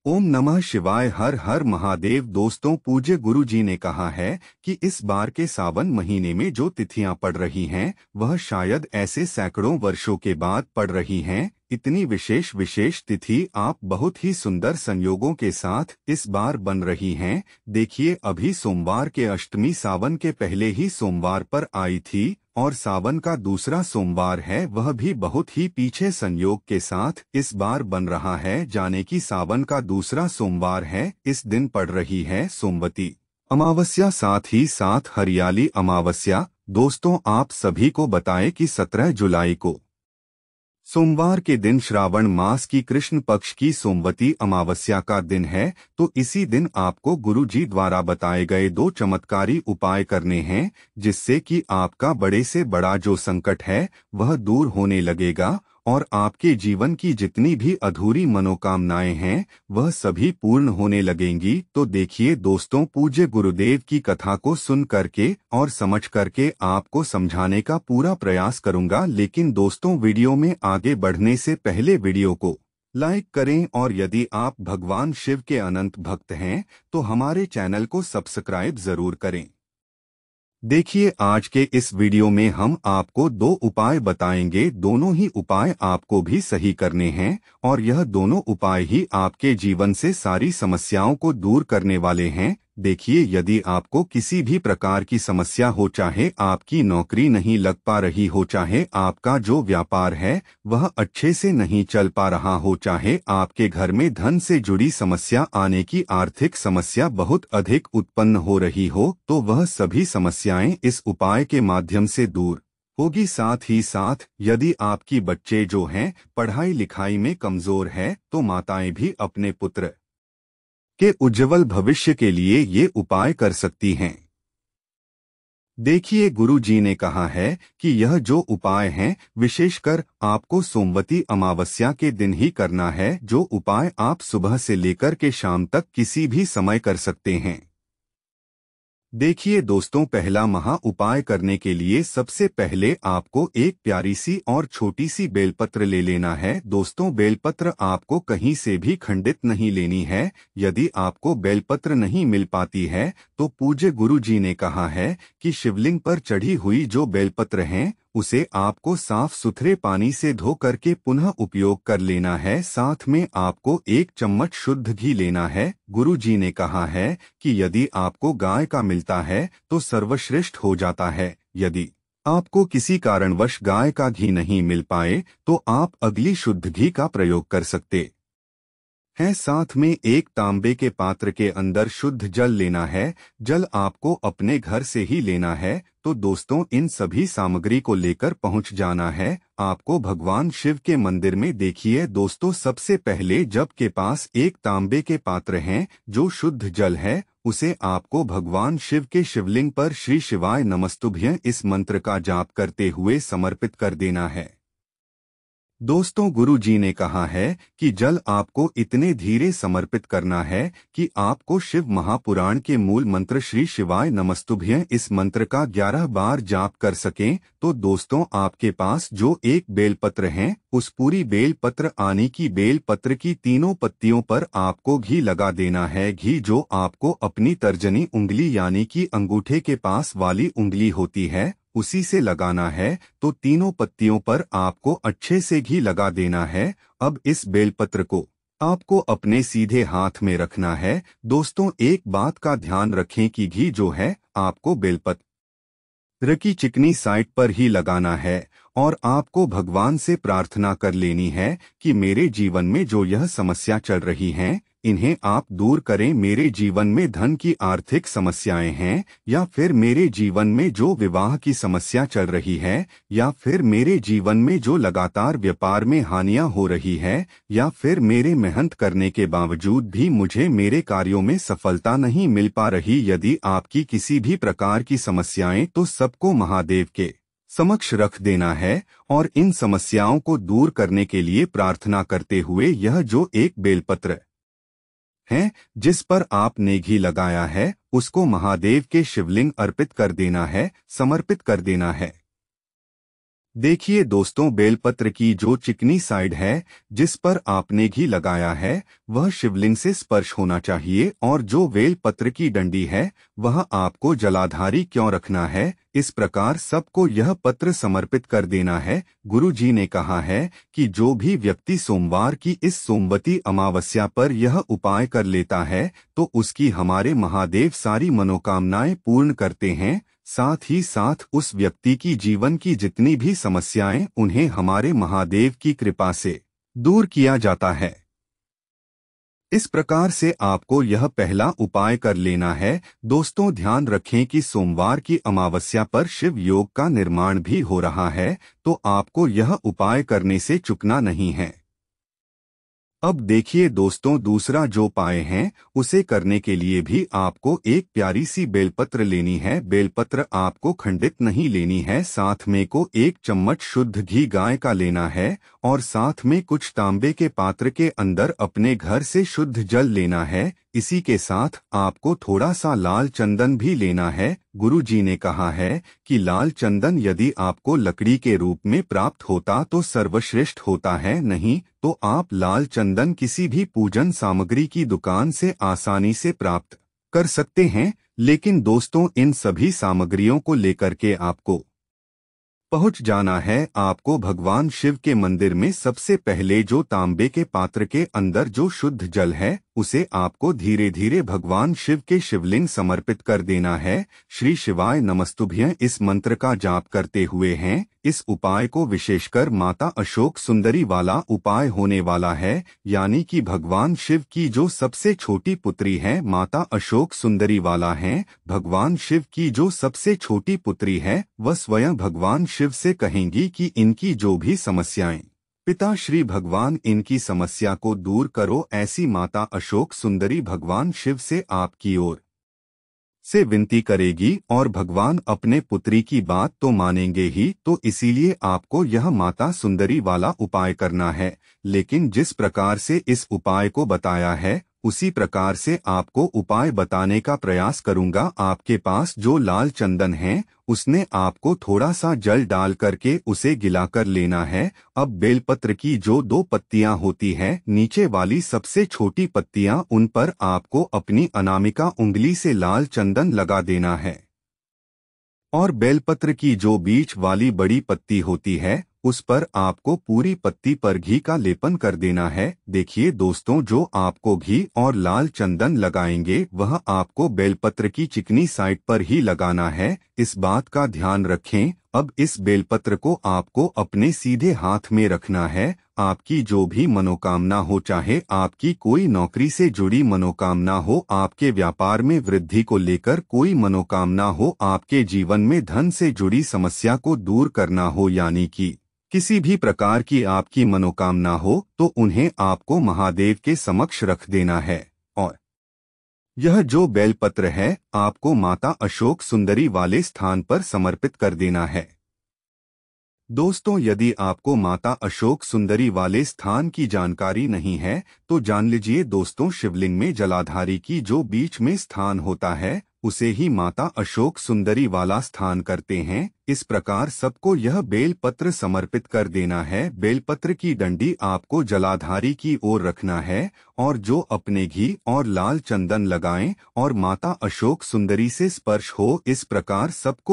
ओम नमः शिवाय। हर हर महादेव। दोस्तों, पूज्य गुरु जी ने कहा है कि इस बार के सावन महीने में जो तिथियां पड़ रही हैं वह शायद ऐसे सैकड़ों वर्षों के बाद पड़ रही हैं। इतनी विशेष विशेष तिथि आप बहुत ही सुंदर संयोगों के साथ इस बार बन रही हैं। देखिए, अभी सोमवार के अष्टमी सावन के पहले ही सोमवार पर आई थी और सावन का दूसरा सोमवार है, वह भी बहुत ही पीछे संयोग के साथ इस बार बन रहा है। जाने की सावन का दूसरा सोमवार है। इस दिन पड़ रही है सोमवती अमावस्या, साथ ही साथ हरियाली अमावस्या। दोस्तों, आप सभी को बताएं कि 17 जुलाई को सोमवार के दिन श्रावण मास की कृष्ण पक्ष की सोमवती अमावस्या का दिन है। तो इसी दिन आपको गुरु जी द्वारा बताए गए 2 चमत्कारी उपाय करने हैं, जिससे कि आपका बड़े से बड़ा जो संकट है वह दूर होने लगेगा और आपके जीवन की जितनी भी अधूरी मनोकामनाएं हैं वह सभी पूर्ण होने लगेंगी। तो देखिए दोस्तों, पूज्य गुरुदेव की कथा को सुन करके और समझ करके आपको समझाने का पूरा प्रयास करूंगा। लेकिन दोस्तों, वीडियो में आगे बढ़ने से पहले वीडियो को लाइक करें और यदि आप भगवान शिव के अनंत भक्त हैं तो हमारे चैनल को सब्सक्राइब जरूर करें। देखिए, आज के इस वीडियो में हम आपको 2 उपाय बताएंगे। दोनों ही उपाय आपको भी सही करने हैं और यह दोनों उपाय ही आपके जीवन से सारी समस्याओं को दूर करने वाले हैं। देखिए, यदि आपको किसी भी प्रकार की समस्या हो, चाहे आपकी नौकरी नहीं लग पा रही हो, चाहे आपका जो व्यापार है वह अच्छे से नहीं चल पा रहा हो, चाहे आपके घर में धन से जुड़ी समस्या आने की आर्थिक समस्या बहुत अधिक उत्पन्न हो रही हो, तो वह सभी समस्याएं इस उपाय के माध्यम से दूर होगी। साथ ही साथ यदि आपकी बच्चे जो हैं पढ़ाई लिखाई में कमजोर है तो माताएं भी अपने पुत्र के उज्जवल भविष्य के लिए ये उपाय कर सकती हैं। देखिए, गुरु जी ने कहा है कि यह जो उपाय हैं विशेषकर आपको सोमवती अमावस्या के दिन ही करना है। जो उपाय आप सुबह से लेकर के शाम तक किसी भी समय कर सकते हैं। देखिए दोस्तों, पहला महा उपाय करने के लिए सबसे पहले आपको एक प्यारी सी और छोटी सी बेलपत्र ले लेना है। दोस्तों, बेलपत्र आपको कहीं से भी खंडित नहीं लेनी है। यदि आपको बेलपत्र नहीं मिल पाती है तो पूज्य गुरु जी ने कहा है कि शिवलिंग पर चढ़ी हुई जो बेलपत्र हैं उसे आपको साफ सुथरे पानी से धो करके पुनः उपयोग कर लेना है। साथ में आपको 1 चम्मच शुद्ध घी लेना है। गुरु जी ने कहा है कि यदि आपको गाय का मिलता है तो सर्वश्रेष्ठ हो जाता है। यदि आपको किसी कारणवश गाय का घी नहीं मिल पाए तो आप अगली शुद्ध घी का प्रयोग कर सकते है। साथ में 1 तांबे के पात्र के अंदर शुद्ध जल लेना है। जल आपको अपने घर से ही लेना है। तो दोस्तों, इन सभी सामग्री को लेकर पहुंच जाना है आपको भगवान शिव के मंदिर में। देखिए दोस्तों, सबसे पहले जब के पास 1 तांबे के पात्र हैं, जो शुद्ध जल है उसे आपको भगवान शिव के शिवलिंग पर श्री शिवाय नमस्तुभ्यं इस मंत्र का जाप करते हुए समर्पित कर देना है। दोस्तों, गुरु जी ने कहा है कि जल आपको इतने धीरे समर्पित करना है कि आपको शिव महापुराण के मूल मंत्र श्री शिवाय नमस्तुभ्यं इस मंत्र का 11 बार जाप कर सकें। तो दोस्तों, आपके पास जो 1 बेलपत्र है उस पूरी बेलपत्र आने की बेलपत्र की तीनों पत्तियों पर आपको घी लगा देना है। घी जो आपको अपनी तर्जनी उंगली यानी कि अंगूठे के पास वाली उंगली होती है उसी से लगाना है। तो तीनों पत्तियों पर आपको अच्छे से घी लगा देना है। अब इस बेलपत्र को आपको अपने सीधे हाथ में रखना है। दोस्तों, एक बात का ध्यान रखें कि घी जो है आपको बेलपत्र की चिकनी साइड पर ही लगाना है और आपको भगवान से प्रार्थना कर लेनी है कि मेरे जीवन में जो यह समस्या चल रही हैं इन्हें आप दूर करें। मेरे जीवन में धन की आर्थिक समस्याएं हैं, या फिर मेरे जीवन में जो विवाह की समस्या चल रही है, या फिर मेरे जीवन में जो लगातार व्यापार में हानियां हो रही है, या फिर मेरे मेहनत करने के बावजूद भी मुझे मेरे कार्यों में सफलता नहीं मिल पा रही। यदि आपकी किसी भी प्रकार की समस्याएं तो सबको महादेव के समक्ष रख देना है और इन समस्याओं को दूर करने के लिए प्रार्थना करते हुए यह जो 1 बेलपत्र है जिस पर आपने घी लगाया है उसको महादेव के शिवलिंग अर्पित कर देना है, समर्पित कर देना है। देखिए दोस्तों, बेलपत्र की जो चिकनी साइड है जिस पर आपने घी लगाया है वह शिवलिंग से स्पर्श होना चाहिए, और जो बेलपत्र की डंडी है वह आपको जलाधारी क्यों रखना है। इस प्रकार सबको यह पत्र समर्पित कर देना है। गुरु जी ने कहा है कि जो भी व्यक्ति सोमवार की इस सोमवती अमावस्या पर यह उपाय कर लेता है तो उसकी हमारे महादेव सारी मनोकामनाएं पूर्ण करते हैं। साथ ही साथ उस व्यक्ति की जीवन की जितनी भी समस्याएं उन्हें हमारे महादेव की कृपा से दूर किया जाता है। इस प्रकार से आपको यह पहला उपाय कर लेना है। दोस्तों ध्यान रखें कि सोमवार की अमावस्या पर शिव योग का निर्माण भी हो रहा है, तो आपको यह उपाय करने से चूकना नहीं है। अब देखिए दोस्तों, दूसरा जो उपाय है उसे करने के लिए भी आपको एक प्यारी सी बेलपत्र लेनी है। बेलपत्र आपको खंडित नहीं लेनी है। साथ में को 1 चम्मच शुद्ध घी गाय का लेना है, और साथ में कुछ तांबे के पात्र के अंदर अपने घर से शुद्ध जल लेना है। इसी के साथ आपको थोड़ा सा लाल चंदन भी लेना है। गुरु जी ने कहा है कि लाल चंदन यदि आपको लकड़ी के रूप में प्राप्त होता तो सर्वश्रेष्ठ होता है, नहीं तो आप लाल चंदन किसी भी पूजन सामग्री की दुकान से आसानी से प्राप्त कर सकते हैं। लेकिन दोस्तों इन सभी सामग्रियों को लेकर के आपको पहुंच जाना है आपको भगवान शिव के मंदिर में। सबसे पहले जो तांबे के पात्र के अंदर जो शुद्ध जल है उसे आपको धीरे धीरे भगवान शिव के शिवलिंग समर्पित कर देना है। श्री शिवाय नमस्तुभ्यं इस मंत्र का जाप करते हुए हैं। इस उपाय को विशेषकर माता अशोक सुंदरी वाला उपाय होने वाला है, यानी कि भगवान शिव की जो सबसे छोटी पुत्री है माता अशोक सुंदरी वाला है। भगवान शिव की जो सबसे छोटी पुत्री है वह स्वयं भगवान शिव से कहेंगी कि इनकी जो भी समस्याएं पिता श्री भगवान इनकी समस्या को दूर करो। ऐसी माता अशोक सुंदरी भगवान शिव से आपकी ओर से विनती करेगी, और भगवान अपने पुत्री की बात तो मानेंगे ही, तो इसीलिए आपको यह माता सुंदरी वाला उपाय करना है। लेकिन जिस प्रकार से इस उपाय को बताया है उसी प्रकार से आपको उपाय बताने का प्रयास करूंगा। आपके पास जो लाल चंदन है उसने आपको थोड़ा सा जल डाल करके उसे गिलाकर लेना है। अब बेलपत्र की जो 2 पत्तियां होती हैं नीचे वाली सबसे छोटी पत्तियां, उन पर आपको अपनी अनामिका उंगली से लाल चंदन लगा देना है, और बेलपत्र की जो बीच वाली बड़ी पत्ती होती है उस पर आपको पूरी पत्ती पर घी का लेपन कर देना है। देखिए दोस्तों, जो आपको घी और लाल चंदन लगाएंगे वह आपको बेलपत्र की चिकनी साइड पर ही लगाना है, इस बात का ध्यान रखें। अब इस बेलपत्र को आपको अपने सीधे हाथ में रखना है। आपकी जो भी मनोकामना हो, चाहे आपकी कोई नौकरी से जुड़ी मनोकामना हो, आपके व्यापार में वृद्धि को लेकर कोई मनोकामना हो, आपके जीवन में धन से जुड़ी समस्या को दूर करना हो, यानी कि किसी भी प्रकार की आपकी मनोकामना हो, तो उन्हें आपको महादेव के समक्ष रख देना है। और यह जो बेलपत्र है आपको माता अशोक सुंदरी वाले स्थान पर समर्पित कर देना है। दोस्तों यदि आपको माता अशोक सुंदरी वाले स्थान की जानकारी नहीं है तो जान लीजिए दोस्तों, शिवलिंग में जलाधारी की जो बीच में स्थान होता है उसे ही माता अशोक सुंदरी वाला स्थान करते हैं। इस प्रकार सबको यह बेलपत्र समर्पित कर देना है। बेलपत्र की डंडी आपको जलाधारी की ओर रखना है, और जो अपने घी और लाल चंदन लगाएं और माता अशोक सुंदरी से स्पर्श हो, इस प्रकार सबको